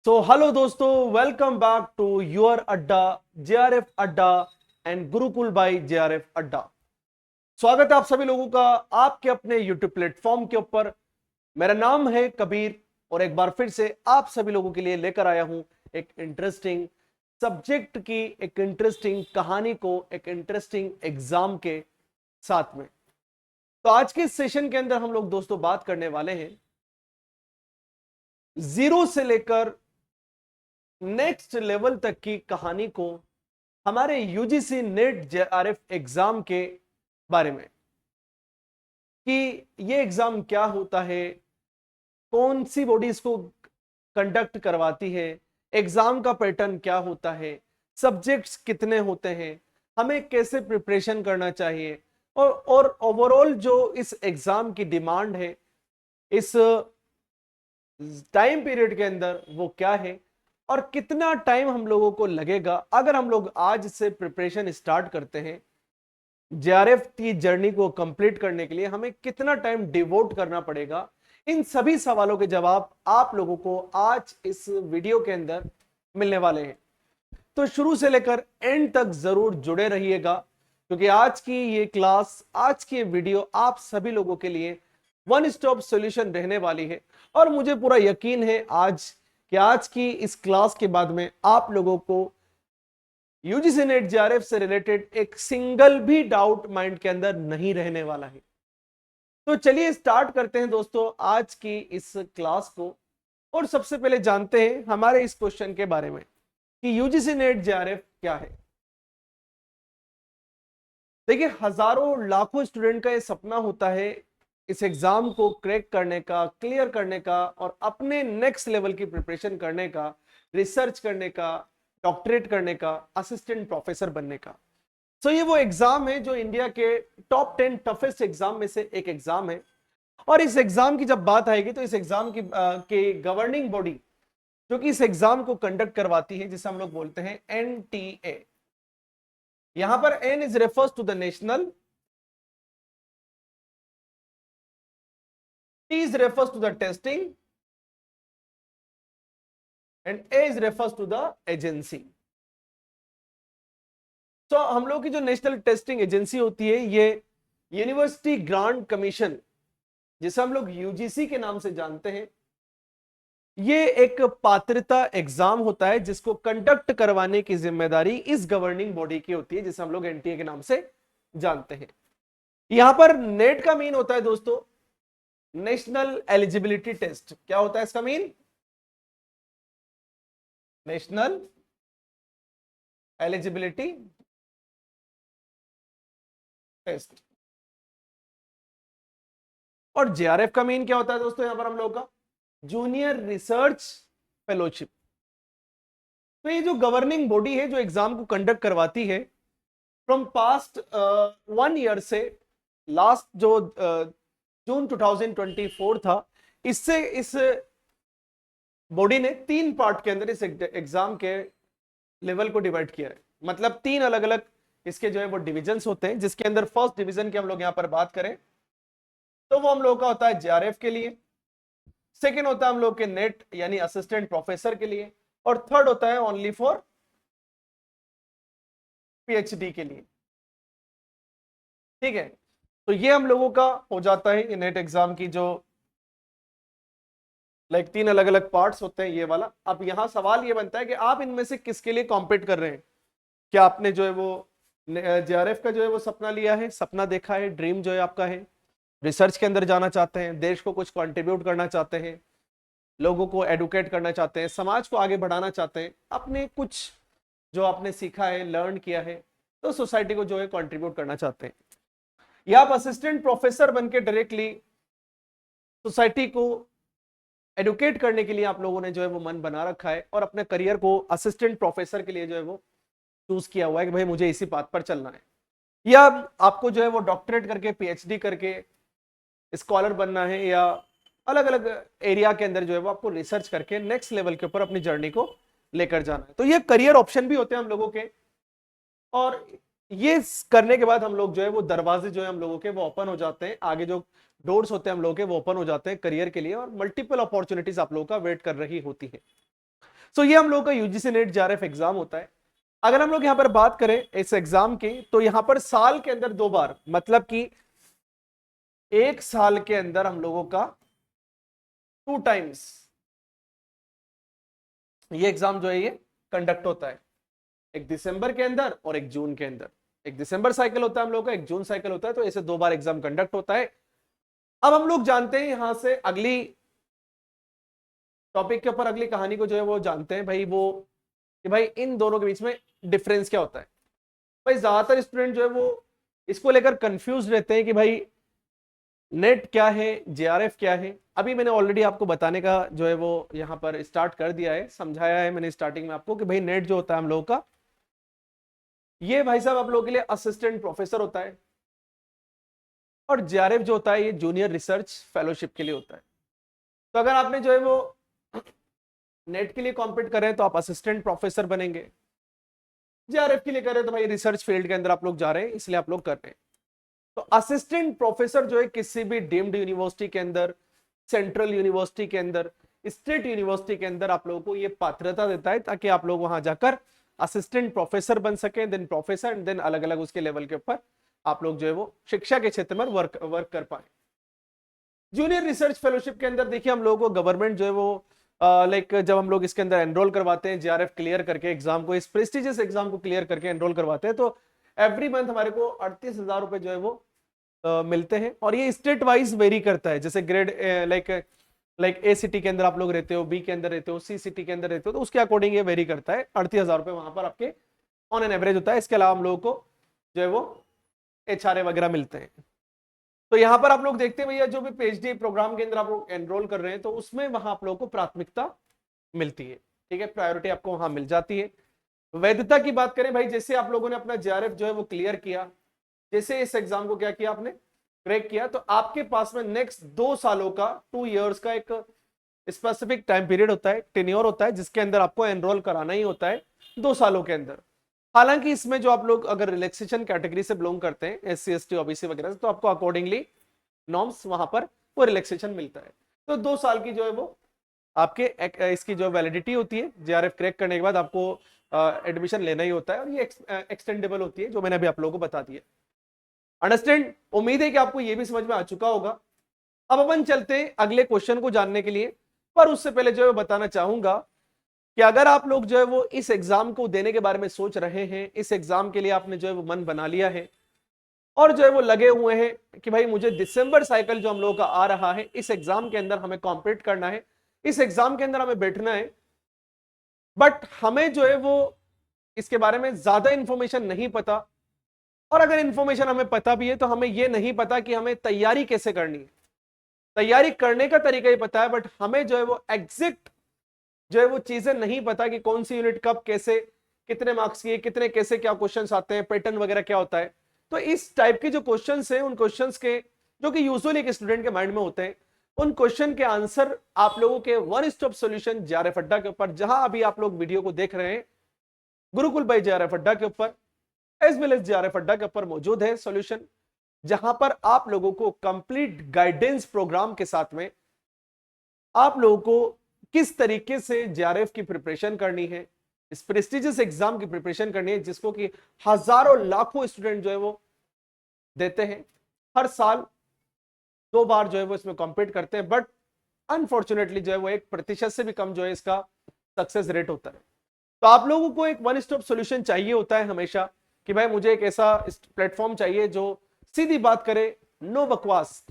So hello दोस्तों, welcome back to your अड्डा JRF अड्डा एंड गुरुकुल बाई जेआरएफ अड्डा। स्वागत है आप सभी लोगों का आपके अपने यूट्यूब प्लेटफॉर्म के ऊपर। मेरा नाम है कबीर और एक बार फिर से आप सभी लोगों के लिए लेकर आया हूं एक इंटरेस्टिंग सब्जेक्ट की एक इंटरेस्टिंग कहानी को एक इंटरेस्टिंग एग्जाम के साथ में। तो आज के इस सेशन के अंदर हम लोग दोस्तों बात करने वाले हैं जीरो से लेकर नेक्स्ट लेवल तक की कहानी को, हमारे यूजीसी नेट जेआरएफ एग्जाम के बारे में कि ये एग्जाम क्या होता है, कौन सी बॉडी इसको कंडक्ट करवाती है, एग्जाम का पैटर्न क्या होता है, सब्जेक्ट्स कितने होते हैं, हमें कैसे प्रिपरेशन करना चाहिए और ओवरऑल जो इस एग्जाम की डिमांड है इस टाइम पीरियड के अंदर वो क्या है और कितना टाइम हम लोगों को लगेगा अगर हम लोग आज से प्रिपरेशन स्टार्ट करते हैं। जेआरएफ की जर्नी को कंप्लीट करने के लिए हमें कितना टाइम डिवोट करना पड़ेगा, इन सभी सवालों के जवाब आप लोगों को आज इस वीडियो के अंदर मिलने वाले हैं। तो शुरू से लेकर एंड तक जरूर जुड़े रहिएगा, क्योंकि आज की ये क्लास, आज की ये वीडियो आप सभी लोगों के लिए वन स्टॉप सॉल्यूशन रहने वाली है। और मुझे पूरा यकीन है आज की इस क्लास के बाद में आप लोगों को यूजीसी नेट जेआरएफ से रिलेटेड एक सिंगल भी डाउट माइंड के अंदर नहीं रहने वाला है। तो चलिए स्टार्ट करते हैं दोस्तों आज की इस क्लास को। और सबसे पहले जानते हैं हमारे इस क्वेश्चन के बारे में कि यूजीसी नेट जेआरएफ क्या है। देखिए, हजारों लाखों स्टूडेंट का यह सपना होता है इस एग्जाम को क्रैक करने का, क्लियर करने का और अपने नेक्स्ट लेवल की प्रिपरेशन करने का, रिसर्च करने का, डॉक्टरेट करने का, असिस्टेंट प्रोफेसर बनने का। सो ये वो एग्जाम है जो इंडिया के टॉप 10 टफेस्ट एग्जाम में से एक एग्जाम है। और इस एग्जाम की जब बात आएगी तो इस एग्जाम की गवर्निंग बॉडी जो कि इस एग्जाम को कंडक्ट करवाती है, जिसे हम लोग बोलते हैं एनटीए। यहां पर N is refers to the national, T is refers to the testing and A is refers to the agency. तो हम लोग की जो नेशनल टेस्टिंग एजेंसी होती है ये यूनिवर्सिटी ग्रांट कमीशन, जिसे हम लोग यूजीसी के नाम से जानते हैं, ये एक पात्रता एग्जाम होता है जिसको कंडक्ट करवाने की जिम्मेदारी इस गवर्निंग बॉडी की होती है, जिसे हम लोग एनटीए के नाम से जानते हैं। यहां पर नेट का मीन होता है दोस्तों नेशनल एलिजिबिलिटी टेस्ट। क्या होता है इसका मीन? National eligibility test. और जेआरएफ का मीन क्या होता है दोस्तों? यहां पर हम लोग का जूनियर रिसर्च फेलोशिप। तो ये जो गवर्निंग बॉडी है जो एग्जाम को कंडक्ट करवाती है, फ्रॉम पास्ट 1 ईयर से लास्ट जो जून 2024 था, इससे इस बॉडी ने 3 पार्ट के अंदर इस एग्जाम के लेवल को डिवाइड किया है। मतलब 3 अलग अलग इसके जो है वो डिविजन्स होते हैं, जिसके अंदर फर्स्ट डिवीजन की हम लोग यहां पर बात करें तो वो हम लोग का होता है जेआरएफ के लिए, सेकेंड होता है हम लोग के नेट यानी असिस्टेंट प्रोफेसर के लिए, और थर्ड होता है ओनली फॉर पीएचडी के लिए। ठीक है, तो ये हम लोगों का हो जाता है नेट एग्जाम की जो 3 अलग अलग पार्ट्स होते हैं ये वाला। अब यहां सवाल ये बनता है कि आप इनमें से किसके लिए कॉम्पीट कर रहे हैं। क्या आपने जो है वो जेआरएफ का जो है वो सपना लिया है, सपना देखा है, ड्रीम जो है आपका है, रिसर्च के अंदर जाना चाहते हैं, देश को कुछ कंट्रीब्यूट करना चाहते हैं, लोगों को एडुकेट करना चाहते हैं, समाज को आगे बढ़ाना चाहते हैं, अपने कुछ जो आपने सीखा है, लर्न किया है, तो सोसाइटी को जो है कंट्रीब्यूट करना चाहते हैं, या आप असिस्टेंट प्रोफेसर बनके डायरेक्टली सोसाइटी को एडुकेट करने के लिए आप लोगों ने जो है वो मन बना रखा है और अपने करियर को असिस्टेंट प्रोफेसर के लिए जो है वो चूज किया हुआ है कि भाई मुझे इसी पाथ पर चलना है, या आपको जो है वो डॉक्टरेट करके पीएचडी करके स्कॉलर बनना है, या अलग अलग एरिया के अंदर जो है वो आपको रिसर्च करके नेक्स्ट लेवल के ऊपर अपनी जर्नी को लेकर जाना है। तो ये करियर ऑप्शन भी होते हैं हम लोगों के, और ये करने के बाद हम लोग जो है वो दरवाजे जो है हम लोगों के वो ओपन हो जाते हैं, आगे जो डोर्स होते हैं हम लोगों के वो ओपन हो जाते हैं करियर के लिए, और मल्टीपल अपॉर्चुनिटीज आप लोगों का वेट कर रही होती है। सो ये हम लोग का यूजीसी नेट जेआरएफ एग्जाम होता है। अगर हम लोग यहां पर बात करें इस एग्जाम की, तो यहां पर साल के अंदर 2 बार, मतलब कि एक साल के अंदर हम लोगों का 2 टाइम्स ये एग्जाम जो है ये कंडक्ट होता है, एक दिसंबर के अंदर और एक जून के अंदर। एक दिसंबर साइकिल होता है हम लोग का, एक जून साइकिल होता है, तो ऐसे 2 बार एग्जाम कंडक्ट होता है। अब हम लोग जानते हैं यहां से अगली टॉपिक के ऊपर, अगली कहानी को जो है वो जानते हैं भाई, वो कि भाई इन दोनों के बीच में डिफरेंस क्या होता है। भाई ज्यादातर स्टूडेंट जो है वो इसको लेकर कंफ्यूज रहते हैं कि भाई नेट क्या है, जेआरएफ क्या है। अभी मैंने ऑलरेडी आपको बताने का जो है वो यहाँ पर स्टार्ट कर दिया है, समझाया है मैंने स्टार्टिंग में आपको कि भाई नेट जो होता है हम लोगों का, ये भाई साहब आप लोगों के लिए असिस्टेंट प्रोफेसर होता है, और जेआरएफ जो होता है ये जूनियर रिसर्च फेलोशिप के लिए होता है। तो अगर आपने जो है वो नेट के लिए कॉम्पीट कर रहे हैं तो आप असिस्टेंट प्रोफेसर बनेंगे, जेआरएफ के लिए कर रहे हैं तो भाई रिसर्च फील्ड के अंदर आप लोग जा रहे हैं इसलिए आप लोग कर रहे हैं। तो असिस्टेंट प्रोफेसर जो है किसी भी डीम्ड यूनिवर्सिटी के अंदर, सेंट्रल यूनिवर्सिटी के अंदर, स्टेट यूनिवर्सिटी के अंदर आप लोगों को ये पात्रता देता है ताकि आप लोग वहां जाकर असिस्टेंट प्रोफेसर बन सके, देन प्रोफेसर, देन अलग अलग उसके लेवल के ऊपर आप लोग जो है वो शिक्षा के क्षेत्र में वर्क कर पाए। जूनियर रिसर्च फेलोशिप के अंदर देखिए हम लोगों को गवर्नमेंट जो है वो लाइक जब हम लोग इसके अंदर एनरोल करवाते हैं, जेआरएफ क्लियर करके एग्जाम को, इस प्रेस्टिजियस एग्जाम को क्लियर करके एनरोल करवाते हैं, तो एवरी मंथ हमारे को 38,000 रुपए जो है वो मिलते हैं। और ये स्टेट वाइज वेरी करता है, जैसे ग्रेड लाइक ए सिटी के अंदर आप लोग रहते हो, बी के अंदर रहते हो, सी सिटी के अंदर रहते हो, तो उसके अकॉर्डिंग ये वेरी करता है। 38,000 रुपए वहां पर आपके ऑन एन एवरेज होता है। इसके अलावा हम लोगों को जो है वो एचआरए वगैरह मिलते हैं। तो यहाँ पर आप लोग देखते हैं भैया, जो भी पीएचडी प्रोग्राम के अंदर आप लोग एनरोल कर रहे हैं तो उसमें वहां आप लोगों को प्राथमिकता मिलती है, ठीक है, प्रायोरिटी आपको वहां मिल जाती है। वैधता की बात करें भाई, जैसे आप लोगों ने अपना जेआरएफ जो है वो क्लियर किया, जैसे इस एग्जाम को क्या किया आपने, क्रैक किया, तो आपके पास में नेक्स्ट 2 सालों का, 2 इयर्स का एक स्पेसिफिक टाइम पीरियड होता है, टेन्योर होता है, जिसके अंदर आपको एनरोल कराना ही होता है 2 सालों के अंदर। हालांकि इसमें जो आप लोग अगर रिलैक्सेशन कैटेगरी से बिलोंग करते हैं, एससी एसटी ओबीसी वगैरह, तो आपको अकॉर्डिंगली नॉर्म्स वहां पर वो रिलैक्सेशन मिलता है। तो 2 साल की जो है वो आपके इसकी जो वैलिडिटी होती है, जेआरएफ क्रैक करने के बाद आपको एडमिशन लेना ही होता है, और ये एक्सटेंडेबल होती है, जो मैंने अभी आप लोगों को बता दिया। अंडरस्टैंड? उम्मीद है कि आपको ये भी समझ में आ चुका होगा। अब अपन चलते हैं अगले क्वेश्चन को जानने के लिए, पर उससे पहले जो है बताना चाहूंगा कि अगर आप लोग जो है वो इस एग्जाम को देने के बारे में सोच रहे हैं, इस एग्जाम के लिए आपने जो है वो मन बना लिया है और जो है वो लगे हुए हैं कि भाई मुझे दिसंबर साइकिल जो हम लोगों का आ रहा है, इस एग्जाम के अंदर हमें कॉम्पीट करना है, इस एग्जाम के अंदर हमें बैठना है, बट हमें जो है वो इसके बारे में ज्यादा इंफॉर्मेशन नहीं पता, और अगर इंफॉर्मेशन हमें पता भी है तो हमें यह नहीं पता कि हमें तैयारी कैसे करनी है। तैयारी करने का तरीका ही पता है, बट हमें जो है वो एग्जैक्ट जो है वो चीजें नहीं पता कि कौन सी यूनिट कब कैसे, कितने मार्क्स की, कितने कैसे क्या क्वेश्चंस आते हैं, पैटर्न वगैरह क्या होता है। तो इस टाइप के जो क्वेश्चंस हैं, उन क्वेश्चंस के जो कि यूजुअली एक स्टूडेंट के माइंड में होते हैं, उन क्वेश्चन के आंसर आप लोगों के वन स्टॉप सॉल्यूशन जेआरएफ अड्डा के ऊपर, जहां अभी आप लोग वीडियो को देख रहे हैं, गुरुकुल बाय जेआरएफ अड्डा के ऊपर एज वेल एज जेआरएफ अड्डा के ऊपर मौजूद है सॉल्यूशन, जहां पर आप लोगों को कंप्लीट गाइडेंस प्रोग्राम के साथ में आप लोगों को किस तरीके से जेआरएफ की प्रिपरेशन करनी है, इस प्रेस्टिजियस एग्जाम की प्रिपरेशन करनी है, जिसको कि हजारों लाखों स्टूडेंट जो है वो देते हैं हर साल, 2 बार जो है वो इसमें कॉम्पीट करते हैं, बट अनफॉर्चुनेटली जो है वो 1% से भी कम जो है इसका सक्सेस रेट होता है। तो आप लोगों को एक वन स्टॉप सॉल्यूशन चाहिए होता है हमेशा कि भाई मुझे एक ऐसा प्लेटफॉर्म चाहिए जो सीधी बात करे, नो बकवास,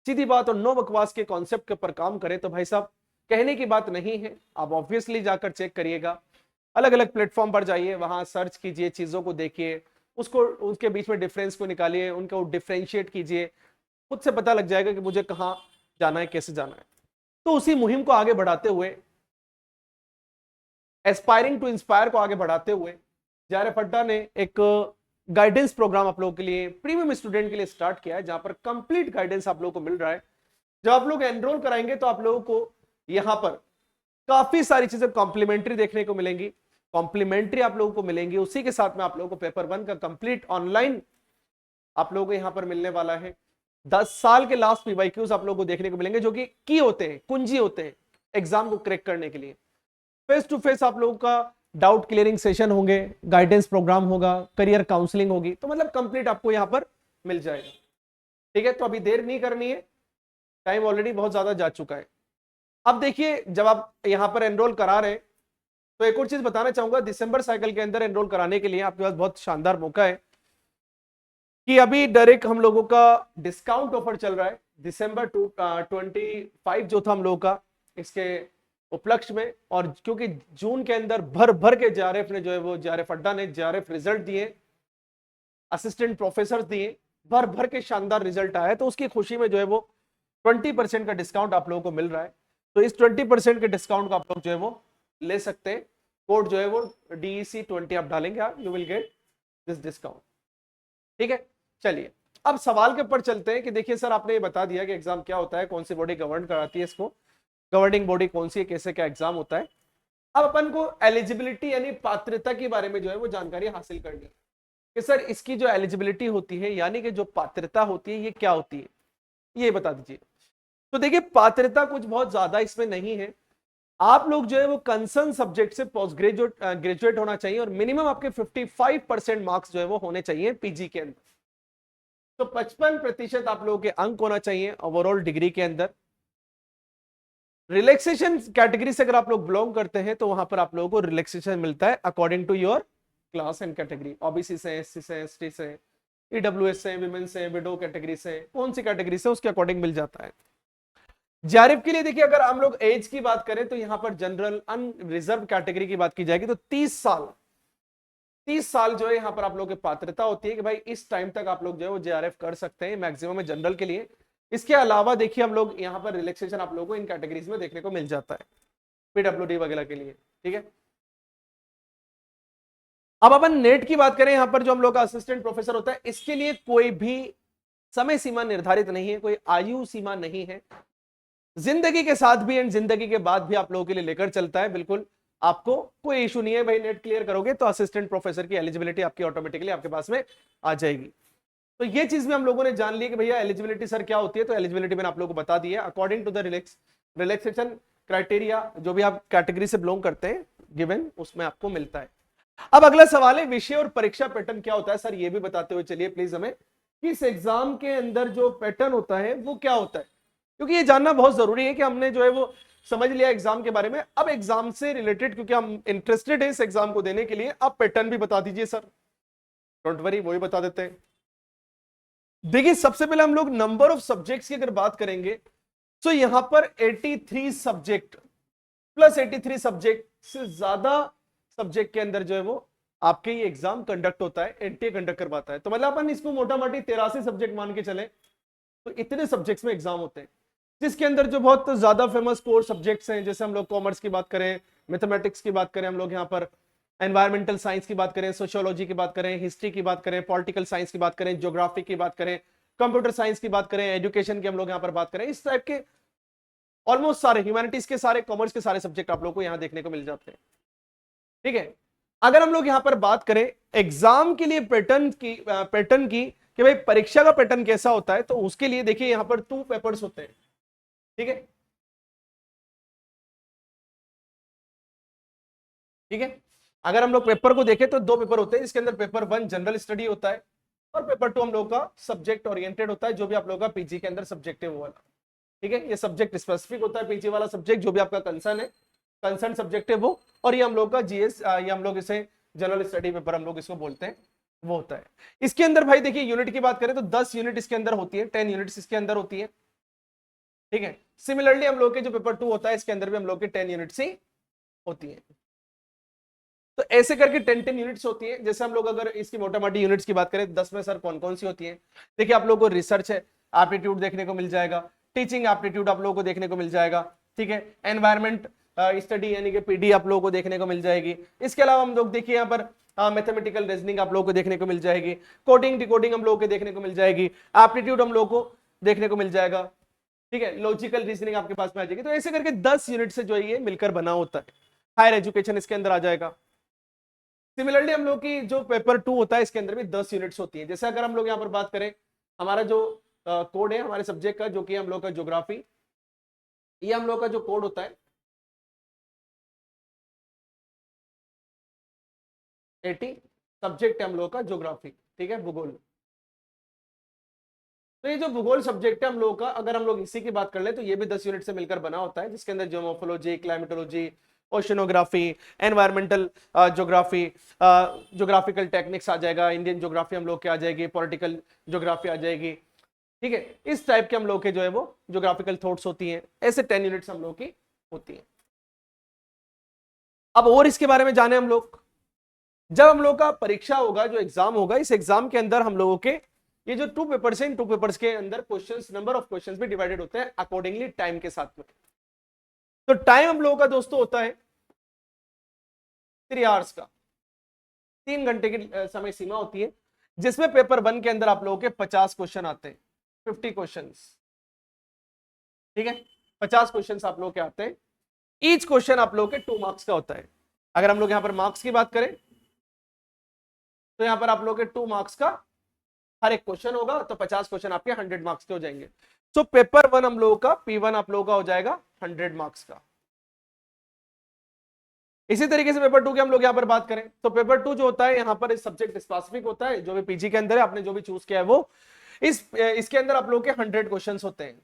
सीधी बात और नो बकवास के कॉन्सेप्ट के ऊपर काम करे। तो भाई साहब कहने की बात नहीं है, आप ऑब्वियसली जाकर चेक करिएगा, अलग अलग प्लेटफॉर्म पर जाइए, वहां सर्च कीजिए, चीजों को देखिए, उसको उसके बीच में डिफरेंस को निकालिए, उनको डिफरेंशिएट कीजिए, खुद से पता लग जाएगा कि मुझे कहाँ जाना है, कैसे जाना है। तो उसी मुहिम को आगे बढ़ाते हुए, एस्पायरिंग टू इंस्पायर को आगे बढ़ाते हुए, जेआरएफ अड्डा ने एक गाइडेंस प्रोग्राम आप लोगों के लिए, प्रीमियम स्टूडेंट के लिए स्टार्ट किया है, जहां पर कंप्लीट गाइडेंस आप लोगों को मिल रहा है। जब आप लोग एनरोल कराएंगे तो आप लोगों को यहां पर काफी सारी चीजें कॉम्प्लीमेंट्री देखने को मिलेंगी, कॉम्प्लीमेंट्री आप लोगों को मिलेंगी। उसी के साथ में आप लोगों को पेपर 1 का कंप्लीट ऑनलाइन आप लोगों को यहां पर मिलने वाला है। 10 साल के लास्ट पीवाईक्यूज आप लोगों को देखने को मिलेंगे, जो कि की होते हैं, कुंजी होते हैं एग्जाम को क्रैक करने के लिए। फेस टू फेस आप लोगों का डाउट क्लियरिंग सेशन होंगे, गाइडेंस प्रोग्राम होगा, करियर काउंसलिंग होगी, तो मतलब कंप्लीट आपको यहाँ पर मिल जाएगा। ठीक है, तो अभी देर नहीं करनी है, टाइम ऑलरेडी बहुत ज्यादा जा चुका है। अब देखिए, जब आप यहाँ पर एनरोल करा रहे हैं तो एक और चीज बताना चाहूंगा, दिसंबर साइकिल के अंदर एनरोल कराने के लिए आपके पास बहुत शानदार मौका है कि अभी डायरेक्ट हम लोगों का डिस्काउंट ऑफर चल रहा है दिसंबर 25 जो था हम लोगों का इसके उपलक्ष्य में। और क्योंकि जून के अंदर भर भर के जेआरएफ ने जो है वो जेआरएफ अड्डा ने जेआरएफ रिजल्ट दिए, असिस्टेंट प्रोफेसर दिए, भर भर के शानदार रिजल्ट आया है, तो उसकी खुशी में जो है वो 20% का डिस्काउंट आप लोगों को मिल रहा है। तो इस 20% के डिस्काउंट को आप लोग जो है वो ले सकते हैं। कोड जो है वो DEC20 आप डालेंगे, आप you will get this discount. ठीक है, चलिए अब सवाल के ऊपर चलते हैं कि देखिए सर, आपने ये बता दिया कि एग्जाम क्या होता है, कौन सी बॉडी गवर्न कराती है इसको, गवर्निंग बॉडी कौन सी है, कैसे क्या एग्जाम होता है। अब अपन को एलिजिबिलिटी यानी पात्रता के बारे में जो है वो जानकारी हासिल करनी है कि सर इसकी जो एलिजिबिलिटी होती है यानी कि जो पात्रता होती है ये क्या होती है, ये बता दीजिए। तो देखिए, पात्रता कुछ बहुत ज्यादा इसमें नहीं है। आप लोग जो है वो कंसर्न सब्जेक्ट से पोस्ट ग्रेजुएट होना चाहिए और मिनिमम आपके 55% मार्क्स जो है वो होने चाहिए पीजी के अंदर। तो 55% आप लोगों के अंक होना चाहिए ओवरऑल डिग्री के अंदर। रिलैक्सेशन कैटेगरी से अगर आप लोग बिलोंग करते हैं तो वहां पर आप लोगों को रिलैक्सेशन मिलता है according to your class and category. OBC से, एससी से, एसटी से, ईडब्ल्यूएस से, विमेन से, विडो कैटेगरी से, कौन सी कैटेगरी से उसके अकॉर्डिंग मिल जाता है। जेआरएफ के लिए देखिए, अगर हम लोग एज की बात करें तो यहां पर जनरल अनरिजर्व कैटेगरी की बात की जाएगी तो 30 साल जो है यहां पर आप लोग की पात्रता होती है कि भाई इस टाइम तक आप लोग जो है वो जेआरएफ कर सकते हैं मैक्सिमम जनरल के लिए। इसके अलावा देखिए हम लोग यहां पर रिलैक्सेशन आप लोगों को इन कैटेगरीज में देखने को मिल जाता है पीडब्ल्यूडी वगैरह के लिए। ठीक है, अब अपन नेट की बात करें, यहां पर जो हम लोग का असिस्टेंट प्रोफेसर होता है इसके लिए कोई भी समय सीमा निर्धारित नहीं है, कोई आयु सीमा नहीं है। जिंदगी के साथ भी एंड जिंदगी के बाद भी आप लोगों के लिए लेकर चलता है, बिल्कुल आपको कोई इशू नहीं है भाई। नेट क्लियर करोगे तो असिस्टेंट प्रोफेसर की एलिजिबिलिटी आपकी ऑटोमेटिकली आपके पास में आ जाएगी। तो ये चीज भी हम लोगों ने जान ली कि भैया एलिजिबिलिटी सर क्या होती है। तो एलिजिबिलिटी मैंने आप लोगों को बता दी है according to the relaxation criteria जो भी आप कैटेगरी से बिलोंग करते हैं गिवन उसमें आपको मिलता है। अब अगला सवाल है विषय और परीक्षा पैटर्न क्या होता है सर, ये भी बताते हुए चलिए प्लीज हमें कि इस एग्जाम के अंदर जो पैटर्न होता है वो क्या होता है, क्योंकि ये जानना बहुत जरूरी है कि हमने जो है वो समझ लिया एग्जाम के बारे में। अब एग्जाम से रिलेटेड क्योंकि हम इंटरेस्टेड है इस एग्जाम को देने के लिए, अब पैटर्न भी बता दीजिए सर। डोंट वरी, वो ही बता देते हैं। देखिए, सबसे पहले हम लोग नंबर ऑफ सब्जेक्ट्स की अगर बात करेंगे तो यहां पर 83 सब्जेक्ट प्लस 83 सब्जेक्ट से ज्यादा सब्जेक्ट के अंदर जो है वो आपके ये एग्जाम कंडक्ट होता है, एनटीए कंडक्ट करवाता है। तो मतलब अपन इसको मोटा मोटी 83 सब्जेक्ट मान के चले तो इतने सब्जेक्ट्स में एग्जाम होते हैं, जिसके अंदर जो बहुत ज्यादा फेमस कोर सब्जेक्ट्स हैं, जैसे हम लोग कॉमर्स की बात करें, मैथमेटिक्स की बात करें, हम लोग यहाँ पर एनवायरमेंटल साइंस की बात करें, सोशियोलॉजी की बात करें, हिस्ट्री की बात करें, पॉलिटिकल साइंस की बात करें, ज्योग्राफी की बात करें, कंप्यूटर साइंस की बात करें, एजुकेशन की हम लोग यहाँ पर बात करें, इस टाइप के ऑलमोस्ट सारे ह्यूमैनिटीज के सारे, कॉमर्स के सारे सब्जेक्ट आप लोग को यहाँ देखने को मिल जाते हैं। ठीक है, अगर हम लोग यहाँ पर बात करें एग्जाम के लिए पैटर्न की कि भाई परीक्षा का पैटर्न कैसा होता है, तो उसके लिए देखिए यहाँ पर 2 पेपर्स होते हैं। ठीक है, ठीक है, अगर हम लोग पेपर को देखें तो 2 पेपर होते हैं, इसके अंदर पेपर 1 जनरल स्टडी होता है और पेपर 2 हम लोग का सब्जेक्ट ओरिएंटेड होता है, जो भी आप लोग का पीजी के अंदर सब्जेक्ट है वो वाला। ठीक है, ये सब्जेक्ट स्पेसिफिक होता है पीजी वाला सब्जेक्ट, जो भी आपका कंसर्न है, कंसर्न सब्जेक्ट है वो। और ये हम लोग का जीएस, ये हम लोग इसे जनरल स्टडी पेपर हम लोग इसको बोलते हैं, वो होता है। इसके अंदर भाई देखिए यूनिट की बात करें तो 10 यूनिट इसके अंदर होती है, 10 यूनिट्स इसके अंदर होती है। ठीक है, सिमिलरली हम लोग के जो पेपर 2 होता है इसके अंदर भी हम लोग की 10 यूनिट्स ही होती है। तो ऐसे करके 10 यूनिट्स होती है। जैसे हम लोग अगर इसकी मोटा मोटी यूनिट्स की बात करें 10 में सर कौन कौन सी होती है, देखिए आप लोगों को रिसर्च है एप्टीट्यूड देखने को मिल जाएगा, टीचिंग एप्टीट्यूड आप लोगों को देखने को मिल जाएगा। ठीक है, एनवायरमेंट स्टडी यानी कि पीडी आप लोगों को देखने को मिल जाएगी। इसके अलावा हम लोग देखिए यहाँ पर मैथमेटिकल रीजनिंग आप लोगों को देखने को मिल जाएगी, कोडिंग डिकोडिंग हम लोगों को देखने को मिल जाएगी, एप्टीट्यूड हम लोगों को देखने को मिल जाएगा। ठीक है, लॉजिकल रीजनिंग आपके पास में आ जाएगी। तो ऐसे करके 10 यूनिट से जो है ये मिलकर बना होता है। हायर एजुकेशन इसके अंदर आ जाएगा। सिमिलरली हम लोग की जो पेपर 2 होता है इसके अंदर भी 10 यूनिट्स होती है। जैसे अगर हम लोग यहाँ पर बात करें, हमारा जो कोड है हमारे सब्जेक्ट का, जो कि हम लोग का ज्योग्राफी, ये हम लोग का जो कोड होता है 80 सब्जेक्ट है हम लोग का ज्योग्राफी, ठीक है, भूगोल। तो ये जो भूगोल सब्जेक्ट है हम लोग का, अगर हम लोग इसी की बात कर ले तो ये भी 10 यूनिट से मिलकर बना होता है, जिसके अंदर geomorphology, climatology, oceanography, environmental geography, geographical techniques आ जाएगा, इंडियन ज्योग्राफी हम लोग की आ जाएगी, पॉलिटिकल ज्योग्राफी आ जाएगी, ठीक है। इस टाइप के हम लोग के जो है वो ज्योग्राफिकल थॉट्स होती हैं, ऐसे 10 यूनिट्स हम लोग की होती हैं। अब और इसके बारे में जाने हम लोग, जब हम लोग का परीक्षा होगा, जो एग्जाम होगा, इस एग्जाम के अंदर हम लोगों के ये जो 2 पेपर्स हैं, 2 पेपर्स के अंदर क्वेश्चंस, नंबर ऑफ क्वेश्चंस भी डिवाइडेड होते हैं अकॉर्डिंगली टाइम के साथ में। तो टाइम हम लोगों का दोस्तों होता है 3 आवर्स का, 3 घंटे की समय सीमा होती है, जिसमें पेपर 1 के अंदर आप लोगों के 50 क्वेश्चन आते हैं, 50 क्वेश्चंस, ठीक है, 50 क्वेश्चंस आप लोगों के आते हैं। ईच क्वेश्चन आप लोगों के 2 मार्क्स का होता है। अगर हम लोग यहां पर मार्क्स की बात करें तो यहां पर आप लोगों के 2 मार्क्स का हर एक क्वेश्चन होगा, तो 50 क्वेश्चन आपके 100 मार्क्स के हो जाएंगे। तो पेपर 1 हम लोगों का, P1 आप लोगों का हो जाएगा 100 मार्क्स का। इसी तरीके से पेपर 2 की हम लोग यहां पर बात करें तो पेपर 2 जो होता है यहां पर सब्जेक्ट स्पेसिफिक होता है, जो भी पीजी के अंदर है, आपने जो भी चूज किया है वो, इसके अंदर आप लोगों के 100 क्वेश्चंस होते हैं,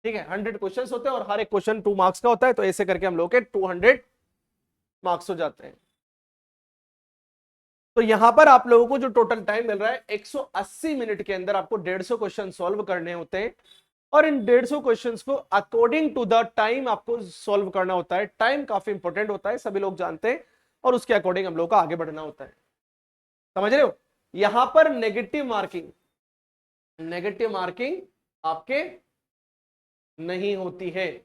ठीक है, 100 क्वेश्चंस होते हैं और हर एक क्वेश्चन 2 मार्क्स का होता है, तो ऐसे करके हम लोग के 200 मार्क्स हो जाते हैं। तो यहां पर आप लोगों को जो टोटल टाइम मिल रहा है 180 मिनट के अंदर आपको 150 क्वेश्चन सॉल्व करने होते हैं, और इन 150 क्वेश्चंस को अकॉर्डिंग टू द टाइम आपको सॉल्व करना होता है। टाइम काफी इंपॉर्टेंट होता है, सभी लोग जानते हैं, और उसके अकॉर्डिंग हम लोग को आगे बढ़ना होता है। समझ रहे हो? यहां पर नेगेटिव मार्किंग, नेगेटिव मार्किंग आपके नहीं होती है,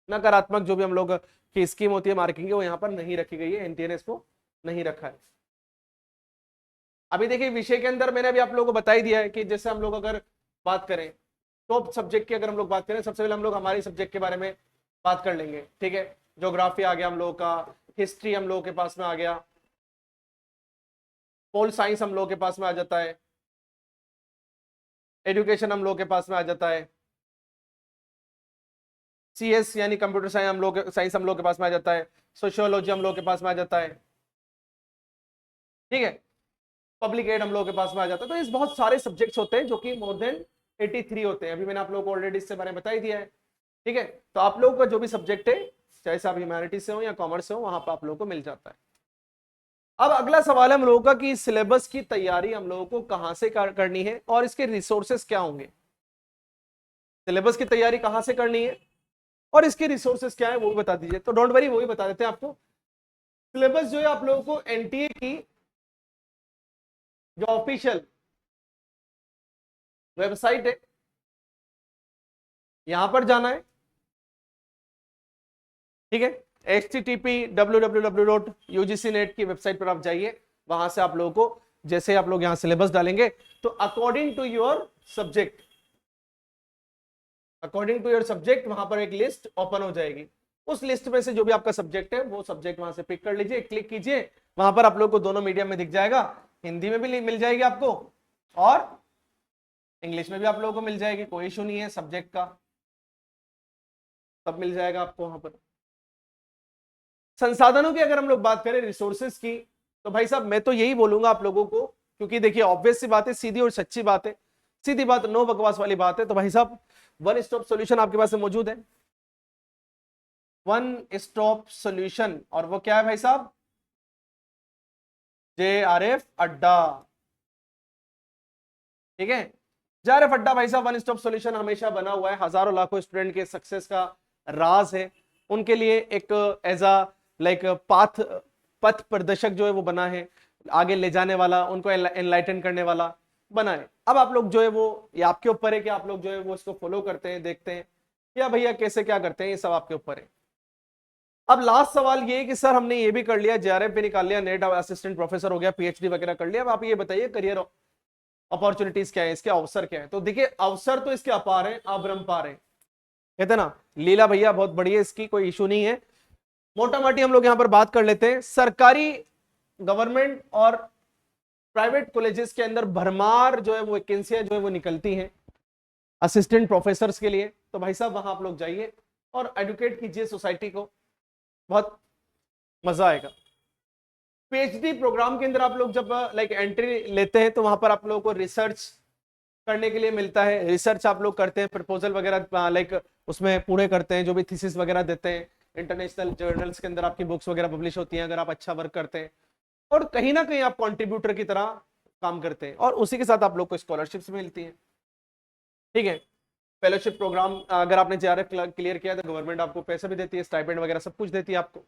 नकारात्मक जो भी हम लोग की स्कीम होती है मार्किंग की, वो यहां पर नहीं रखी गई है, एनटीए ने इसको नहीं रखा है। अभी देखिए विषय के अंदर मैंने अभी आप लोगों को बता ही दिया है कि जैसे हम लोग अगर बात करें टॉप सब्जेक्ट की, अगर हम लोग बात करें, सबसे पहले हम लोग हमारे सब्जेक्ट के बारे में बात कर लेंगे, ठीक है। ज्योग्राफी आ गया हम लोगों का, हिस्ट्री हम लोगों के पास में आ गया, पोल साइंस हम लोगों के पास में आ जाता है, एजुकेशन हम लोगों के पास में आ जाता है, सीएस यानी कंप्यूटर साइंस हम लोग के पास में आ जाता है, सोशियोलॉजी हम लोग के पास में आ जाता है, ठीक है, पब्लिक एड हम लोग के पास में आ जाता है। तो इस बहुत सारे सब्जेक्ट्स होते हैं जो कि मोर देन 83 होते हैं, अभी मैंने आप लोगों को ऑलरेडी इससे बारे में बता ही दिया है, ठीक है। तो आप लोगों का जो भी सब्जेक्ट है, चाहे आप ह्यूमैनिटीज से हो या कॉमर्स से हो, वहां पर आप लोगों को मिल जाता है। अब अगला सवाल है हम लोगों का कि सिलेबस की तैयारी हम लोगों को कहां से करनी है और इसके रिसोर्सेस क्या होंगे। सिलेबस की तैयारी कहां से करनी है और इसके रिसोर्सेस क्या है वो भी बता दीजिए। तो डोंट वरी, वो भी बता देते हैं आपको। सिलेबस जो है आप लोगों को एनटीए की जो ऑफिशियल वेबसाइट है यहां पर जाना है, ठीक है। http://www.ugcnet की वेबसाइट पर आप जाइए, वहां से आप लोगों को जैसे आप लोग यहां सिलेबस डालेंगे तो according to your subject, according to your subject वहां पर एक लिस्ट ओपन हो जाएगी। उस लिस्ट में से जो भी आपका सब्जेक्ट है वो सब्जेक्ट वहां से पिक कर लीजिए, क्लिक कीजिए, वहां पर आप लोग को दोनों मीडियम में दिख जाएगा, हिंदी में भी मिल जाएगी आपको और इंग्लिश में भी आप लोगों को मिल जाएगी, कोई इशू नहीं है सब्जेक्ट का, सब मिल जाएगा आपको वहां पर। संसाधनों की अगर हम लोग बात करें, रिसोर्सेज की, तो भाई साहब मैं तो यही बोलूंगा आप लोगों को, क्योंकि देखिए ऑब्वियस सी बात है, सीधी और सच्ची बात है, सीधी बात, नो बकवास वाली बात है। तो भाई साहब वन स्टॉप सॉल्यूशन आपके पास मौजूद है, वन स्टॉप सॉल्यूशन, और वो क्या है भाई साहब? जेआरएफ अड्डा, ठीक है। जेआरएफ अड्डा भाई साहब वन स्टॉप सॉल्यूशन हमेशा बना हुआ है, हजारों लाखों स्टूडेंट के सक्सेस का राज है, उनके लिए एक एज अ लाइक पथ प्रदर्शक जो है वो बना है, आगे ले जाने वाला, उनको एनलाइटन करने वाला बना है। अब आप लोग जो है वो, ये आपके ऊपर है कि आप लोग जो है वो इसको फॉलो करते हैं, देखते हैं, या भैया कैसे क्या करते हैं, ये सब आपके ऊपर है। अब लास्ट सवाल ये है कि सर हमने ये भी कर लिया, जेआरएफ भी निकाल लिया, नेट असिस्टेंट प्रोफेसर हो गया, पीएचडी वगैरह कर लिया, अब आप ये बताइए करियर अपॉर्चुनिटीज क्या है, इसके अवसर क्या है? तो देखिए अवसर तो इसके अपार है, अपरंपार है, कहते ना लीला भैया बहुत बड़ी है, इसकी कोई इशू नहीं है। मोटा मोटी हम लोग यहां पर बात कर लेते हैं, सरकारी गवर्नमेंट और प्राइवेट कॉलेजेस के अंदर भरमार जो है वो वैकेंसियां जो है वो निकलती हैं असिस्टेंट प्रोफेसर के लिए। तो भाई साहब वहां आप लोग जाइए और एडुकेट कीजिए सोसाइटी को, बहुत मजा आएगा। पीएचडी प्रोग्राम के अंदर आप लोग जब लाइक एंट्री लेते हैं तो वहां पर आप लोगों को रिसर्च करने के लिए मिलता है, रिसर्च आप लोग करते हैं, प्रपोजल वगैरह लाइक उसमें पूरे करते हैं, जो भी थीसिस वगैरह देते हैं, इंटरनेशनल जर्नल्स के अंदर आपकी बुक्स वगैरह पब्लिश होती हैं अगर आप अच्छा वर्क करते हैं, और कहीं ना कहीं आप कंट्रीब्यूटर की तरह काम करते हैं, और उसी के साथ आप लोग को स्कॉलरशिप्स मिलती हैं। ठीक है, फेलोशिप प्रोग्राम अगर आपने जेआरएफ क्लियर किया तो गवर्नमेंट आपको पैसे भी देती है, स्टाइपेंड वगैरह सब कुछ देती है आपको।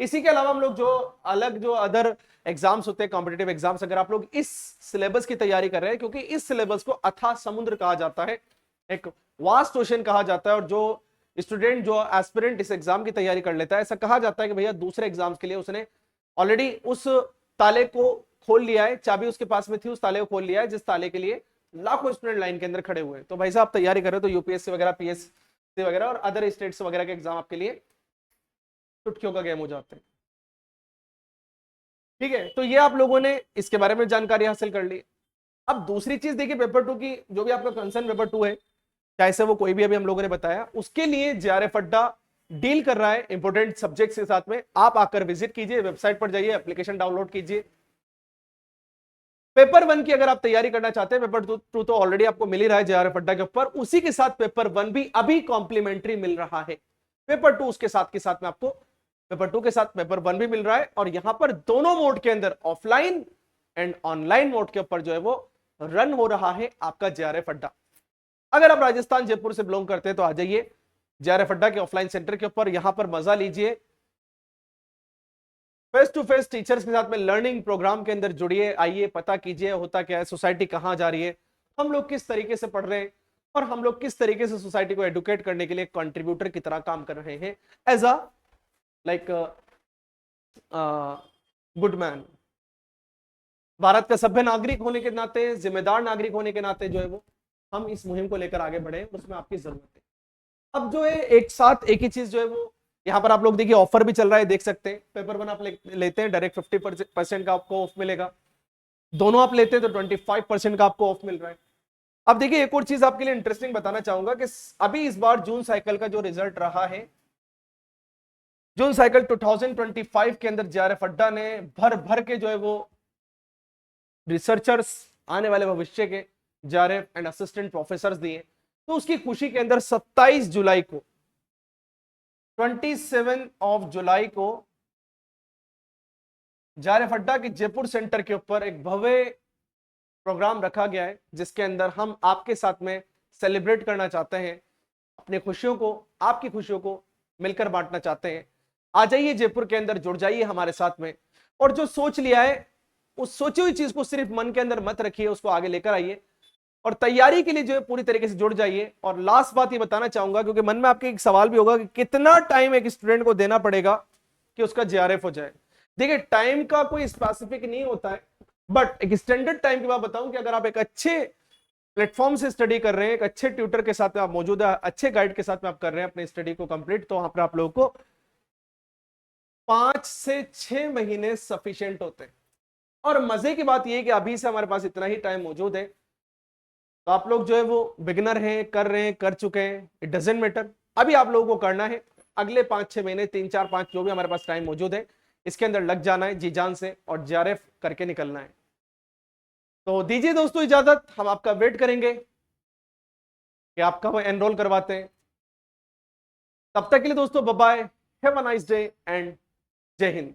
इसी के अलावा हम लोग जो अलग जो अदर एग्जाम्स होते हैं, कॉम्पिटेटिव एग्जाम्स, अगर आप लोग इस सिलेबस की तैयारी कर रहे हैं, क्योंकि इस सिलेबस को अथाह समुद्र कहा जाता है, एक वास्ट ओशन कहा जाता है, और जो स्टूडेंट जो एस्पिरेंट इस एग्जाम की तैयारी कर लेता है, ऐसा कहा जाता है कि भैया दूसरे एग्जाम्स के लिए उसने ऑलरेडी उस ताले को खोल लिया है, चाबी उसके पास में थी, उस ताले को खोल लिया है जिस ताले के लिए लाखों स्टूडेंट लाइन के अंदर खड़े हुए हैं। तो भाई साहब तैयारी कर रहे हो तो यूपीएससी वगैरह, पीएससी वगैरह और अदर स्टेट्स वगैरह के एग्जाम आपके लिए चुटकियों का गेम हो जाते हैं। ठीक है, तो ये आप लोगों ने इसके बारे में जानकारी हासिल कर ली। अब दूसरी चीज देखिए, पेपर 2 की जो भी आपका कंसर्न पेपर 2 है, चाहे से वो कोई भी अभी हम लोगों ने बताया, उसके लिए जेआरएफ अड्डा डील कर रहा है इंपोर्टेंट सब्जेक्ट्स के साथ में। आप आकर विजिट कीजिए, वेबसाइट पर जाइए, एप्लीकेशन डाउनलोड कीजिए। पेपर 1 की अगर आप तैयारी करना चाहते हैं, पेपर 2 तो ऑलरेडी आपको मिल ही रहा है जेआरएफ अड्डा के ऊपर, उसी के साथ पेपर 1 भी अभी कॉम्प्लीमेंट्री मिल रहा है। पेपर 2 उसके साथ के साथ में आपको पेपर 2 के साथ पेपर 1 भी मिल रहा है, और यहां पर दोनों मोड के अंदर ऑफलाइन एंड ऑनलाइन मोड के ऊपर जो है वो रन हो रहा है आपका जेआरएफ अड्डा। अगर आप राजस्थान जयपुर से बिलोंग करते हैं तो आ जाइए जेआरएफ अड्डा के ऑफलाइन सेंटर के ऊपर, यहां पर मजा लीजिए, फेस टू फेस टीचर्स के साथ में लर्निंग प्रोग्राम के अंदर जुड़िए, आइए पता कीजिए होता क्या है, सोसाइटी कहां जा रही है, हम लोग किस तरीके से पढ़ रहे हैं, और हम लोग किस तरीके से सोसाइटी को एडुकेट करने के लिए कंट्रीब्यूटर की तरह काम कर रहे हैं as a like good man. Bharat का सभ्य नागरिक होने के नाते, जिम्मेदार नागरिक होने के नाते जो है वो हम इस मुहिम को लेकर आगे बढ़े, उसमें आपकी जरूरत है। अब जो है एक साथ एक ही चीज जो है वो यहाँ पर आप लोग देखिए ऑफर भी चल रहा है, देख सकते हैं। पेपर 1 आप लेते हैं डायरेक्ट 50% का आपको ऑफ मिलेगा, दोनों आप लेते हैं तो 25% का आपको ऑफ मिल रहा है। अब देखिए एक और चीज आपके लिए इंटरेस्टिंग बताना चाहूंगा कि अभी इस बार जून साइकिल का जो रिजल्ट रहा है, जून साइकिल 2025 के अंदर जेआरएफ अड्डा ने भर भर के जो है वो रिसर्चर्स, आने वाले भविष्य के जेआरएफ एंड असिस्टेंट प्रोफेसर दिए, तो उसकी खुशी के अंदर 27 जुलाई को 27 जुलाई को जेआरएफ अड्डा के जयपुर सेंटर के ऊपर एक भव्य प्रोग्राम रखा गया है, जिसके अंदर हम आपके साथ में सेलिब्रेट करना चाहते हैं, अपनी खुशियों को, आपकी खुशियों को मिलकर बांटना चाहते हैं। आ जाइए जयपुर के अंदर, जुड़ जाइए हमारे साथ में, और जो सोच लिया है उस सोची हुई चीज को सिर्फ मन के अंदर मत रखिए, उसको आगे लेकर आइए और तैयारी के लिए जो है पूरी तरीके से जुड़ जाइए। और लास्ट बात ये बताना चाहूंगा, क्योंकि मन में आपके एक सवाल भी होगा कि कितना टाइम एक स्टूडेंट को देना पड़ेगा कि उसका जेआरएफ हो जाए। देखिए टाइम का कोई स्पेसिफिक नहीं होता है, बट एक स्टैंडर्ड टाइम की बात बताऊं कि अगर आप एक अच्छे प्लेटफॉर्म से स्टडी कर रहे हैं, एक अच्छे ट्यूटर के साथ में आप मौजूद है, अच्छे गाइड के साथ में आप कर रहे हैं अपने स्टडी को कंप्लीट, तो वहां पर आप लोगों को 5 से 6 महीने सफिशिएंट होते हैं। और मजे की बात यह है कि अभी से हमारे पास इतना ही टाइम मौजूद है, तो आप लोग जो है वो बिगिनर हैं, कर रहे हैं, कर चुके हैं, इट डजेंट मैटर, अभी आप लोगों को करना है। अगले 5-6 महीने, 3-4-5 जो भी हमारे पास टाइम मौजूद है, इसके अंदर लग जाना है जी जान से और जेआरएफ करके निकलना है। तो दीजिए दोस्तों इजाजत, हम आपका वेट करेंगे कि आपका वो एनरोल करवाते हैं। तब तक के लिए दोस्तों bye bye, have a nice day and जय हिंद।